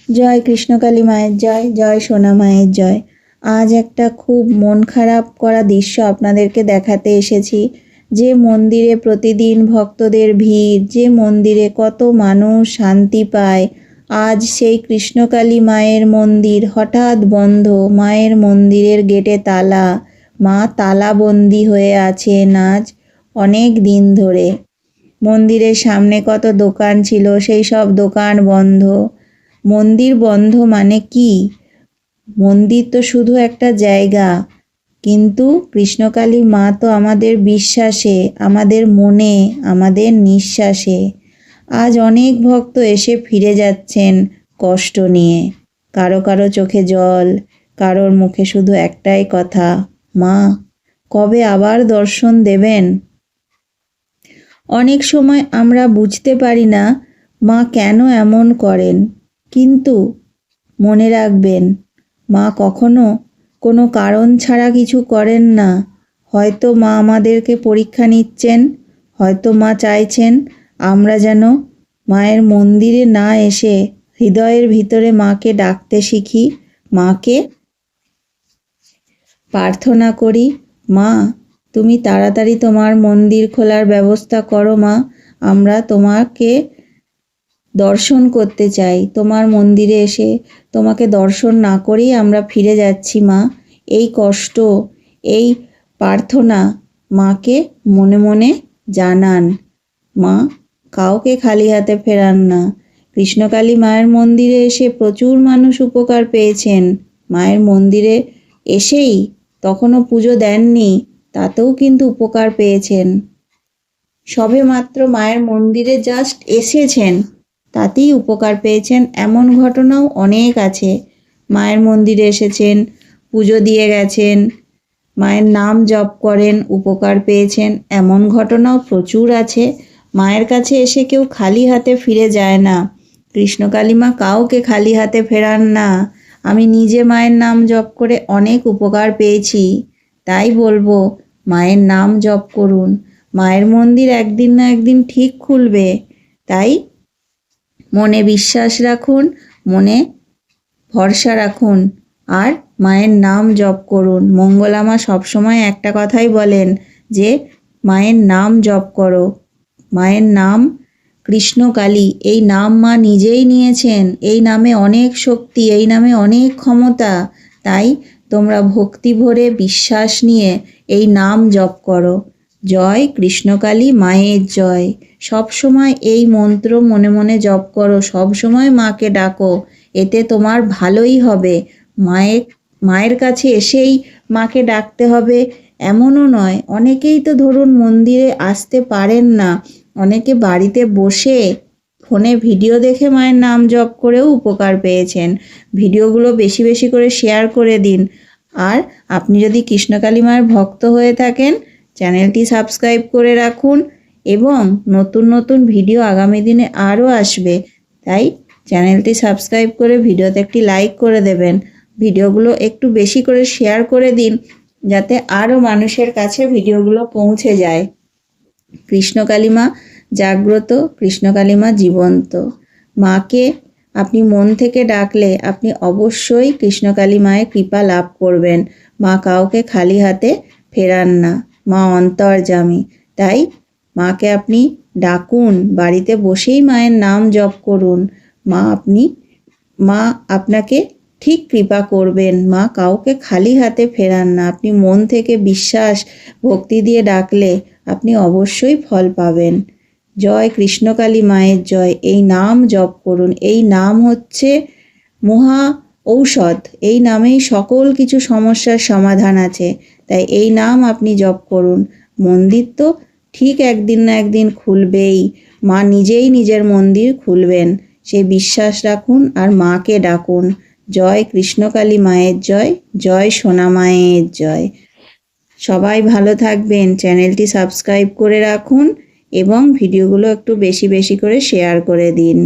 জয় কৃষ্ণকালী মায়ের জয়, জয় সোনা মায়ের জয়। আজ একটা খুব মন খারাপ করা দৃশ্য আপনাদেরকে দেখাতে এসেছি। যে মন্দিরে প্রতিদিন ভক্তদের ভিড়, যে মন্দিরে কত মানুষ শান্তি পায়, আজ সেই কৃষ্ণকালী মায়ের মন্দির হঠাৎ বন্ধ। মায়ের মন্দিরের গেটে তালা, মা তালাবন্দি হয়ে আছেন আজ অনেক দিন ধরে। মন্দিরের সামনে কত দোকান ছিল, সেই সব দোকান বন্ধ। মন্দির বন্ধ মানে কি? মন্দির তো শুধু একটা জায়গা, কিন্তু কৃষ্ণকালী মা তো আমাদের বিশ্বাসে, আমাদের মনে, আমাদের নিঃশ্বাসে। আজ অনেক ভক্ত এসে ফিরে যাচ্ছেন কষ্ট নিয়ে। কারো কারো চোখে জল, কারোর মুখে শুধু একটাই কথা, মা কবে আবার দর্শন দেবেন? অনেক সময় আমরা বুঝতে পারি না মা কেন এমন করেন, কিন্তু মনে রাখবেন মা কখনো কোনো কারণ ছাড়া কিছু করেন না। হয়তো মা আমাদেরকে পরীক্ষা নিচ্ছেন, হয়তো মা চাইছেন আমরা যেন মায়ের মন্দিরে না এসে হৃদয়ের ভিতরে মাকে ডাকতে শিখি, মাকে প্রার্থনা করি, মা তুমি তাড়াতাড়ি তোমার মন্দির খোলার ব্যবস্থা করো মা, আমরা তোমাকে দর্শন করতে চাই। তোমার মন্দিরে এসে তোমাকে দর্শন না করেই আমরা ফিরে যাচ্ছি মা। এই কষ্ট, এই প্রার্থনা মাকে মনে মনে জানান। মা কাউকে খালি হাতে ফেরান না। কৃষ্ণকালী মায়ের মন্দিরে এসে প্রচুর মানুষ উপকার পেয়েছেন। মায়ের মন্দিরে এসেই তখনও পুজো দেননি, তাতেও কিন্তু উপকার পেয়েছেন। সবে মাত্র মায়ের মন্দিরে জাস্ট এসেছেন, তাতেই উপকার পেয়েছেন। এমন ঘটনাও অনেক আছে। মায়ের মন্দিরে এসেছেন, পুজো দিয়ে গেছেন, মায়ের নাম জপ করেন, উপকার পেয়েছেন, এমন ঘটনাও প্রচুর আছে। মায়ের কাছে এসে কেউ খালি হাতে ফিরে যায় না। কৃষ্ণকালী মা কাউকে খালি হাতে ফেরান না। আমি নিজে মায়ের নাম জপ করে অনেক উপকার পেয়েছি। তাই বলবো মায়ের নাম জপ করুন। মায়ের মন্দির একদিন না একদিন ঠিক খুলবে। তাই মনে বিশ্বাস রাখুন, মনে ভরসা রাখুন, আর মায়ের নাম জপ করুন। মঙ্গলা মা সবসময় একটা কথাই বলেন যে মায়ের নাম জপ করো। মায়ের নাম কৃষ্ণকালী, এই নাম মা নিজেই নিয়েছেন। এই নামে অনেক শক্তি, এই নামে অনেক ক্ষমতা। তাই তোমরা ভক্তি ভরে বিশ্বাস নিয়ে এই নাম জপ করো। জয় কৃষ্ণকালী মায়ের জয়। সব সময় এই মন্ত্র মনে মনে জপ করো, সব সময় মাকে ডাকো, এতে তোমার ভালোই হবে। মায়ের কাছে এসেই মাকে ডাকতে হবে এমনও নয়। অনেকেই তো ধরুন মন্দিরে আসতে পারেন না, অনেকে বাড়িতে বসে ফোনে ভিডিও দেখে মায়ের নাম জপ করেও উপকার পেয়েছেন। ভিডিওগুলো বেশি বেশি করে শেয়ার করে দিন। আর আপনি যদি কৃষ্ণকালী মায়ের ভক্ত হয়ে থাকেন, চ্যানেলটি সাবস্ক্রাইব করে রাখুন, এবং নতুন নতুন ভিডিও আগামী দিনে আরও আসবে। তাই চ্যানেলটি সাবস্ক্রাইব করে ভিডিওতে একটি লাইক করে দেবেন। ভিডিওগুলো একটু বেশি করে শেয়ার করে দিন, যাতে আরও মানুষের কাছে ভিডিওগুলো পৌঁছে যায়। কৃষ্ণকালী মা জাগ্রত, কৃষ্ণকালী মা জীবন্ত। মাকে আপনি মন থেকে ডাকলে আপনি অবশ্যই কৃষ্ণকালী মায়ের কৃপা লাভ করবেন। মা কাউকে খালি হাতে ফেরান না, মা অন্তর্যামী। তাই মাকে আপনি ডাকুন, বাড়িতে বসেই মায়ের নাম জপ করুন। মা আপনাকে ঠিক কৃপা করবেন। মা কাউকে খালি হাতে ফেরান না। আপনি মন থেকে বিশ্বাস ভক্তি দিয়ে ডাকলে আপনি অবশ্যই ফল পাবেন। জয় কৃষ্ণকালী মায়ের জয়। এই নাম জপ করুন। এই নাম হচ্ছে মহা ঔষধ। এই নামেই সকল কিছু সমস্যার সমাধান আছে। তাই এই নাম আপনি জপ করুন। মন্দির তো ঠিক একদিন না একদিন খুলবেই। মা নিজেই নিজের মন্দির খুলবেন, সেই বিশ্বাস রাখুন আর মাকে ডাকুন। জয় কৃষ্ণকালী মায়ের জয়, জয় সোনা মায়ের জয়। সবাই ভালো থাকবেন। চ্যানেলটি সাবস্ক্রাইব করে রাখুন এবং ভিডিওগুলো একটু বেশি বেশি করে শেয়ার করে দিন।